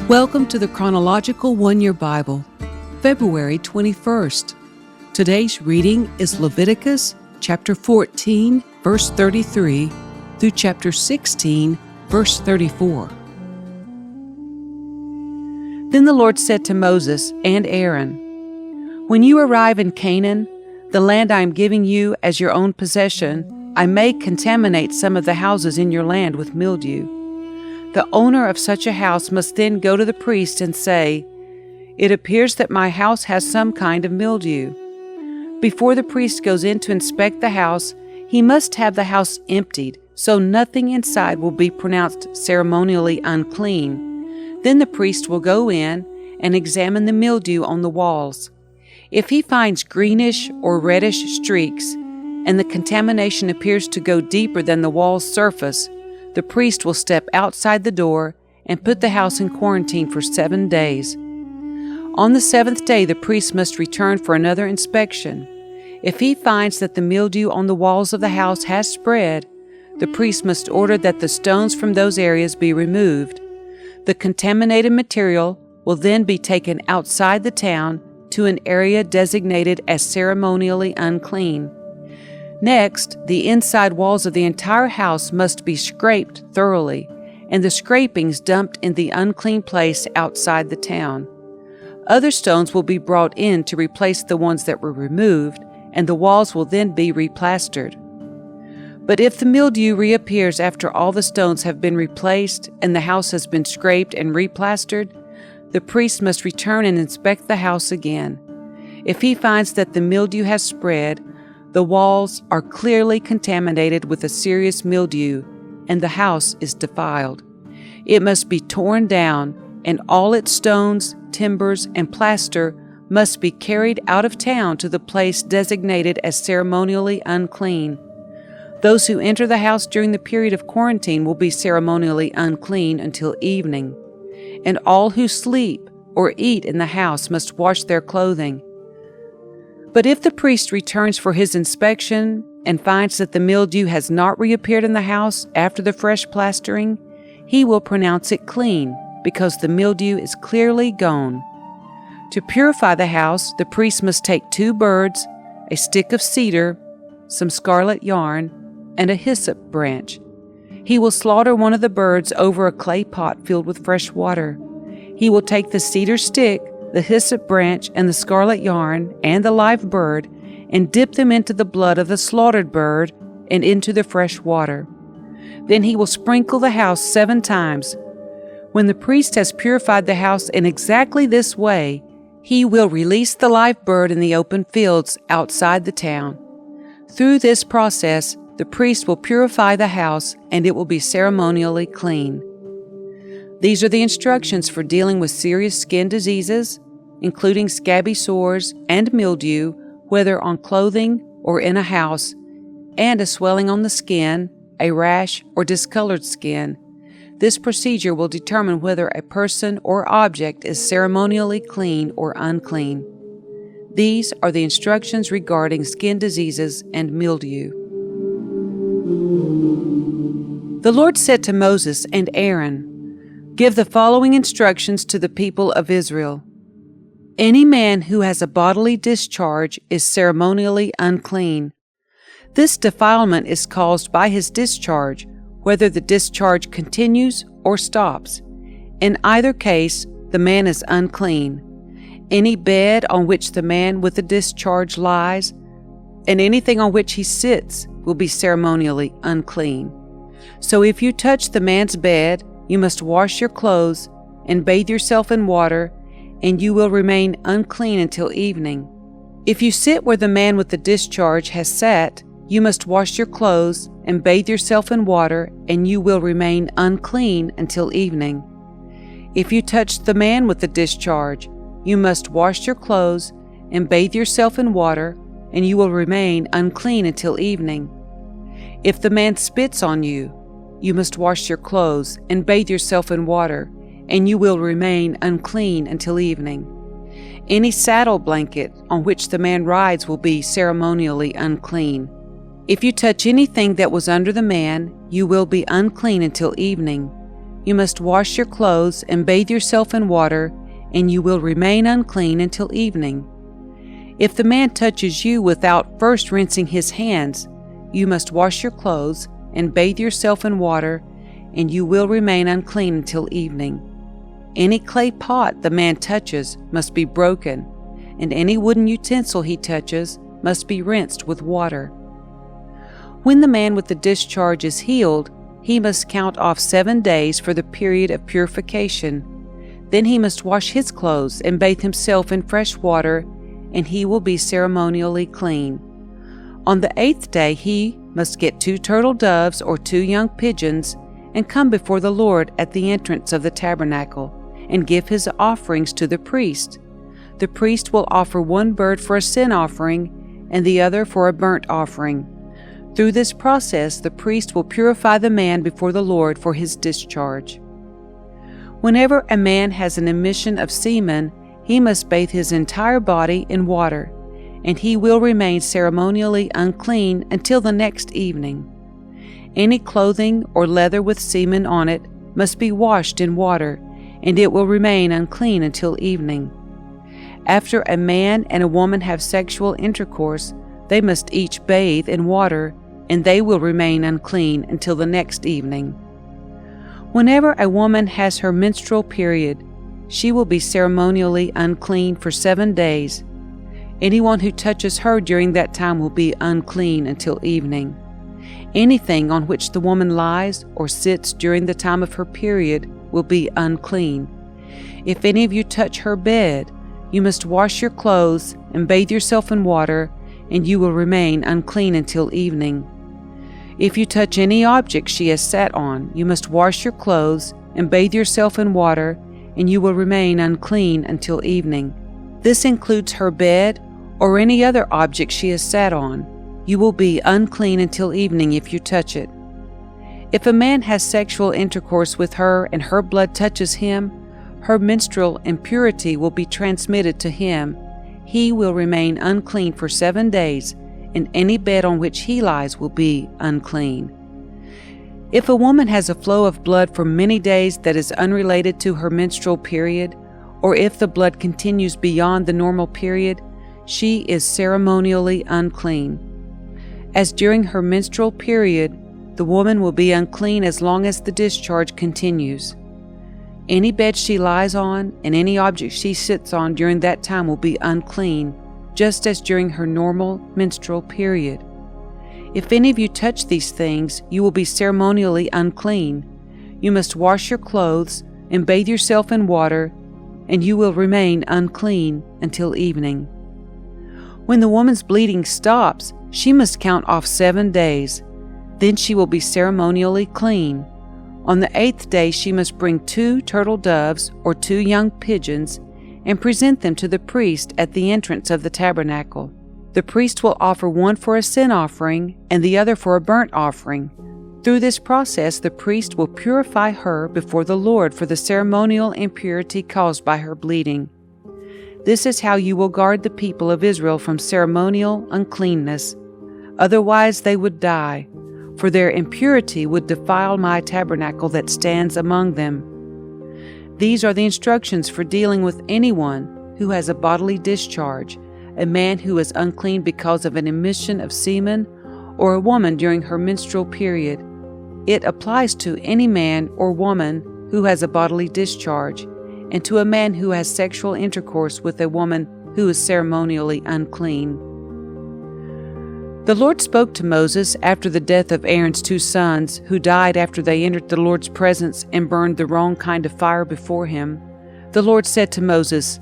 Welcome to the Chronological One-Year Bible, February 21st. Today's reading is Leviticus chapter 14, verse 33 through chapter 16, verse 34. Then the Lord said to Moses and Aaron, "When you arrive in Canaan, the land I am giving you as your own possession, I may contaminate some of the houses in your land with mildew. The owner of such a house must then go to the priest and say, 'It appears that my house has some kind of mildew.' Before the priest goes in to inspect the house, he must have the house emptied, so nothing inside will be pronounced ceremonially unclean. Then the priest will go in and examine the mildew on the walls. If he finds greenish or reddish streaks, and the contamination appears to go deeper than the wall's surface, the priest will step outside the door and put the house in quarantine for 7 days. On the 7th day, the priest must return for another inspection. If he finds that the mildew on the walls of the house has spread, the priest must order that the stones from those areas be removed. The contaminated material will then be taken outside the town to an area designated as ceremonially unclean. Next, the inside walls of the entire house must be scraped thoroughly, and the scrapings dumped in the unclean place outside the town. Other stones will be brought in to replace the ones that were removed, and the walls will then be replastered. But if the mildew reappears after all the stones have been replaced and the house has been scraped and replastered, the priest must return and inspect the house again. If he finds that the mildew has spread, the walls are clearly contaminated with a serious mildew, and the house is defiled. It must be torn down, and all its stones, timbers, and plaster must be carried out of town to the place designated as ceremonially unclean. Those who enter the house during the period of quarantine will be ceremonially unclean until evening, and all who sleep or eat in the house must wash their clothing. But if the priest returns for his inspection and finds that the mildew has not reappeared in the house after the fresh plastering, he will pronounce it clean, because the mildew is clearly gone. To purify the house, the priest must take 2 birds, a stick of cedar, some scarlet yarn, and a hyssop branch. He will slaughter one of the birds over a clay pot filled with fresh water. He will take the cedar stick, the hyssop branch, and the scarlet yarn, and the live bird, and dip them into the blood of the slaughtered bird and into the fresh water. Then he will sprinkle the house 7 times. When the priest has purified the house in exactly this way, he will release the live bird in the open fields outside the town. Through this process, the priest will purify the house, and it will be ceremonially clean. These are the instructions for dealing with serious skin diseases, including scabby sores and mildew, whether on clothing or in a house, and a swelling on the skin, a rash, or discolored skin. This procedure will determine whether a person or object is ceremonially clean or unclean. These are the instructions regarding skin diseases and mildew. The Lord said to Moses and Aaron, "Give the following instructions to the people of Israel. Any man who has a bodily discharge is ceremonially unclean. This defilement is caused by his discharge, whether the discharge continues or stops. In either case, the man is unclean. Any bed on which the man with the discharge lies, and anything on which he sits, will be ceremonially unclean. So if you touch the man's bed, you must wash your clothes and bathe yourself in water, and you will remain unclean until evening. If you sit where the man with the discharge has sat, you must wash your clothes and bathe yourself in water, and you will remain unclean until evening. If you touch the man with the discharge, you must wash your clothes and bathe yourself in water, and you will remain unclean until evening. If the man spits on you, you must wash your clothes and bathe yourself in water, and you will remain unclean until evening. Any saddle blanket on which the man rides will be ceremonially unclean. If you touch anything that was under the man, you will be unclean until evening. you must wash your clothes and bathe yourself in water, and you will remain unclean until evening. If the man touches you without first rinsing his hands, you must wash your clothes and bathe yourself in water, and you will remain unclean until evening. Any clay pot the man touches must be broken, and any wooden utensil he touches must be rinsed with water. When the man with the discharge is healed, he must count off 7 days for the period of purification. Then he must wash his clothes and bathe himself in fresh water, and he will be ceremonially clean. On the 8th day he must get 2 turtle doves or 2 young pigeons and come before the Lord at the entrance of the tabernacle and give his offerings to the priest. The priest will offer 1 bird for a sin offering and the other for a burnt offering. Through this process, the priest will purify the man before the Lord for his discharge. Whenever a man has an emission of semen, he must bathe his entire body in water, and he will remain ceremonially unclean until the next evening. Any clothing or leather with semen on it must be washed in water, and it will remain unclean until evening. After a man and a woman have sexual intercourse, they must each bathe in water, and they will remain unclean until the next evening. Whenever a woman has her menstrual period, she will be ceremonially unclean for 7 days. Anyone who touches her during that time will be unclean until evening. Anything on which the woman lies or sits during the time of her period will be unclean. If any of you touch her bed, you must wash your clothes and bathe yourself in water, and you will remain unclean until evening. If you touch any object she has sat on, you must wash your clothes and bathe yourself in water, and you will remain unclean until evening. This includes her bed or any other object she has sat on. You will be unclean until evening if you touch it. If a man has sexual intercourse with her and her blood touches him, her menstrual impurity will be transmitted to him. He will remain unclean for 7 days, and any bed on which he lies will be unclean. If a woman has a flow of blood for many days that is unrelated to her menstrual period, or if the blood continues beyond the normal period, she is ceremonially unclean. As during her menstrual period, the woman will be unclean as long as the discharge continues. Any bed she lies on and any object she sits on during that time will be unclean, just as during her normal menstrual period. If any of you touch these things, you will be ceremonially unclean. You must wash your clothes and bathe yourself in water, and you will remain unclean until evening. When the woman's bleeding stops, she must count off 7 days. Then she will be ceremonially clean. On the 8th day she must bring 2 turtle doves or 2 young pigeons and present them to the priest at the entrance of the tabernacle. The priest will offer 1 for a sin offering and the other for a burnt offering. Through this process, the priest will purify her before the Lord for the ceremonial impurity caused by her bleeding. This is how you will guard the people of Israel from ceremonial uncleanness. Otherwise they would die, for their impurity would defile my tabernacle that stands among them. These are the instructions for dealing with anyone who has a bodily discharge, a man who is unclean because of an emission of semen, or a woman during her menstrual period. It applies to any man or woman who has a bodily discharge, and to a man who has sexual intercourse with a woman who is ceremonially unclean. The Lord spoke to Moses after the death of Aaron's 2 sons, who died after they entered the Lord's presence and burned the wrong kind of fire before him. The Lord said to Moses,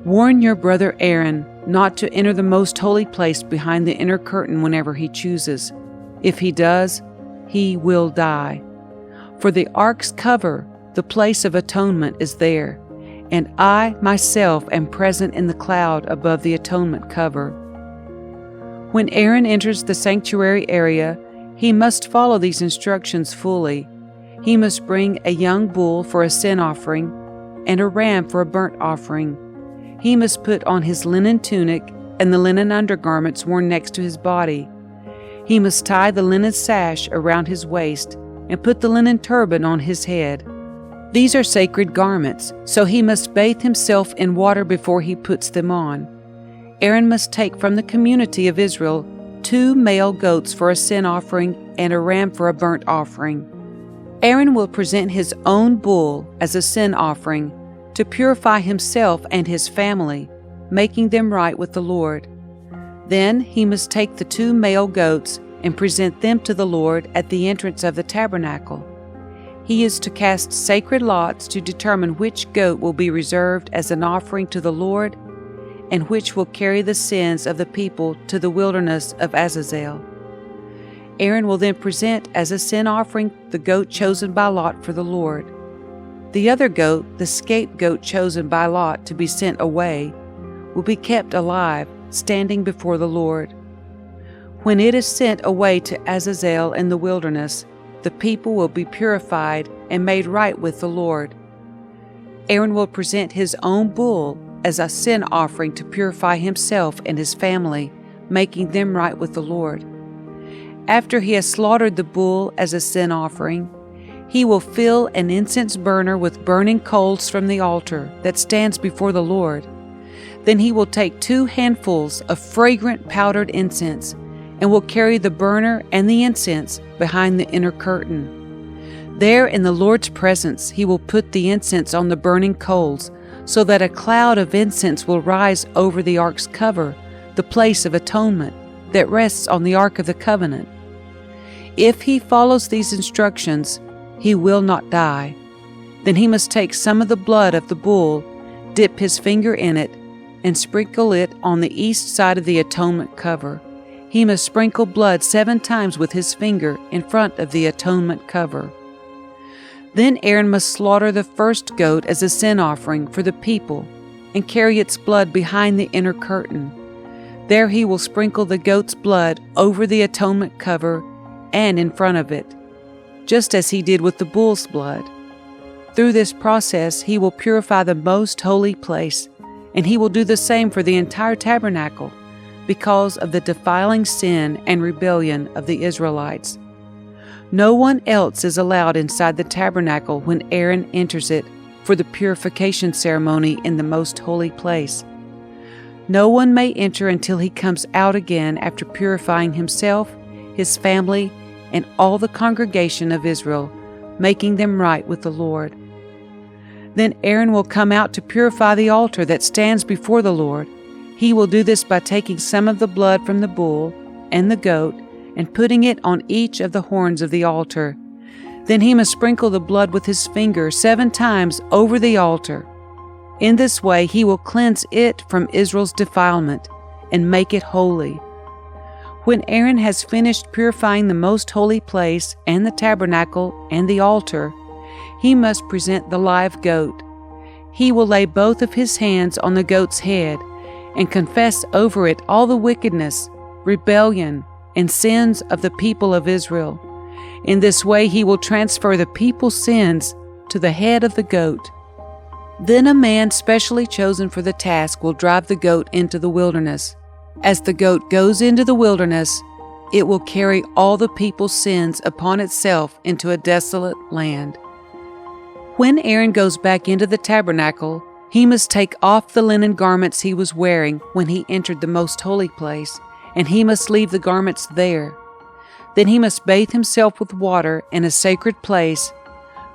"Warn your brother Aaron not to enter the most holy place behind the inner curtain whenever he chooses. If he does, he will die. For the ark's cover, the place of atonement, is there, and I myself am present in the cloud above the atonement cover. When Aaron enters the sanctuary area, he must follow these instructions fully. He must bring a young bull for a sin offering and a ram for a burnt offering. He must put on his linen tunic and the linen undergarments worn next to his body. He must tie the linen sash around his waist and put the linen turban on his head. These are sacred garments, so he must bathe himself in water before he puts them on. Aaron must take from the community of Israel 2 male goats for a sin offering and a ram for a burnt offering. Aaron will present his own bull as a sin offering to purify himself and his family, making them right with the Lord. Then he must take the 2 male goats and present them to the Lord at the entrance of the tabernacle. He is to cast sacred lots to determine which goat will be reserved as an offering to the Lord and which will carry the sins of the people to the wilderness of Azazel. Aaron will then present as a sin offering the goat chosen by lot for the Lord. The other goat, the scapegoat chosen by lot to be sent away, will be kept alive, standing before the Lord. When it is sent away to Azazel in the wilderness, the people will be purified and made right with the Lord. Aaron will present his own bull as a sin offering to purify himself and his family, making them right with the Lord. After he has slaughtered the bull as a sin offering, he will fill an incense burner with burning coals from the altar that stands before the Lord. Then he will take 2 handfuls of fragrant powdered incense and will carry the burner and the incense behind the inner curtain. There in the Lord's presence he will put the incense on the burning coals, so that a cloud of incense will rise over the ark's cover, the place of atonement that rests on the Ark of the Covenant. If he follows these instructions, he will not die. Then he must take some of the blood of the bull, dip his finger in it, and sprinkle it on the east side of the atonement cover. He must sprinkle blood 7 times with his finger in front of the atonement cover. Then Aaron must slaughter the first goat as a sin offering for the people and carry its blood behind the inner curtain. There he will sprinkle the goat's blood over the atonement cover and in front of it, just as he did with the bull's blood. Through this process he will purify the most holy place, and he will do the same for the entire tabernacle, because of the defiling sin and rebellion of the Israelites. No one else is allowed inside the tabernacle when Aaron enters it for the purification ceremony in the most holy place. No one may enter until he comes out again after purifying himself, his family, and all the congregation of Israel, making them right with the Lord. Then Aaron will come out to purify the altar that stands before the Lord. He will do this by taking some of the blood from the bull and the goat and putting it on each of the horns of the altar. Then he must sprinkle the blood with his finger 7 times over the altar. In this way he will cleanse it from Israel's defilement and make it holy. When Aaron has finished purifying the most holy place and the tabernacle and the altar, he must present the live goat. He will lay both of his hands on the goat's head and confess over it all the wickedness, rebellion, and sins of the people of Israel. In this way he will transfer the people's sins to the head of the goat. Then a man specially chosen for the task will drive the goat into the wilderness. As the goat goes into the wilderness, it will carry all the people's sins upon itself into a desolate land. When Aaron goes back into the tabernacle, he must take off the linen garments he was wearing when he entered the most holy place, and he must leave the garments there. Then he must bathe himself with water in a sacred place,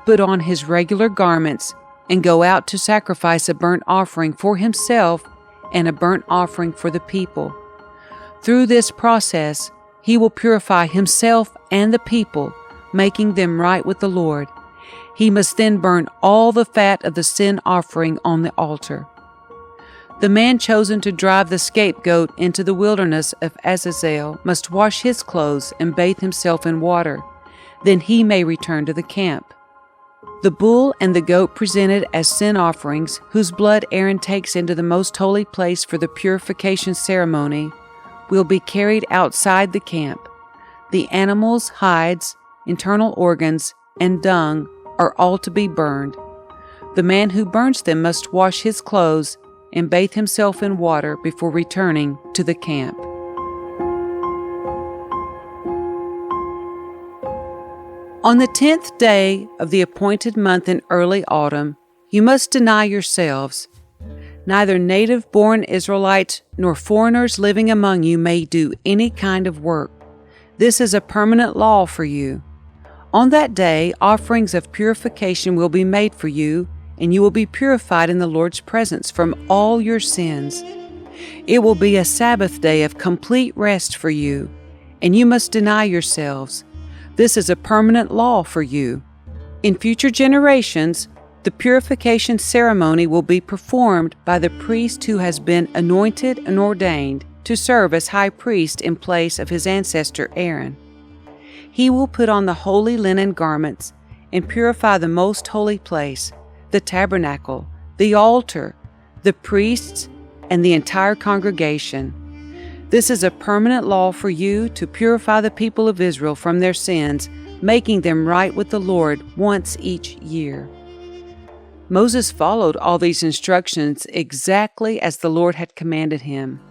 put on his regular garments, and go out to sacrifice a burnt offering for himself and a burnt offering for the people. Through this process, he will purify himself and the people, making them right with the Lord. He must then burn all the fat of the sin offering on the altar. The man chosen to drive the scapegoat into the wilderness of Azazel must wash his clothes and bathe himself in water. Then he may return to the camp. The bull and the goat presented as sin offerings, whose blood Aaron takes into the most holy place for the purification ceremony, will be carried outside the camp. The animals' hides, internal organs, and dung are all to be burned. The man who burns them must wash his clothes and bathe himself in water before returning to the camp. On the 10th day of the appointed month in early autumn, you must deny yourselves. Neither native-born Israelites nor foreigners living among you may do any kind of work. This is a permanent law for you. On that day, offerings of purification will be made for you, and you will be purified in the Lord's presence from all your sins. It will be a Sabbath day of complete rest for you, and you must deny yourselves. This is a permanent law for you. In future generations, the purification ceremony will be performed by the priest who has been anointed and ordained to serve as high priest in place of his ancestor Aaron. He will put on the holy linen garments and purify the most holy place, the tabernacle, the altar, the priests, and the entire congregation. This is a permanent law for you to purify the people of Israel from their sins, making them right with the Lord once each year. Moses followed all these instructions exactly as the Lord had commanded him.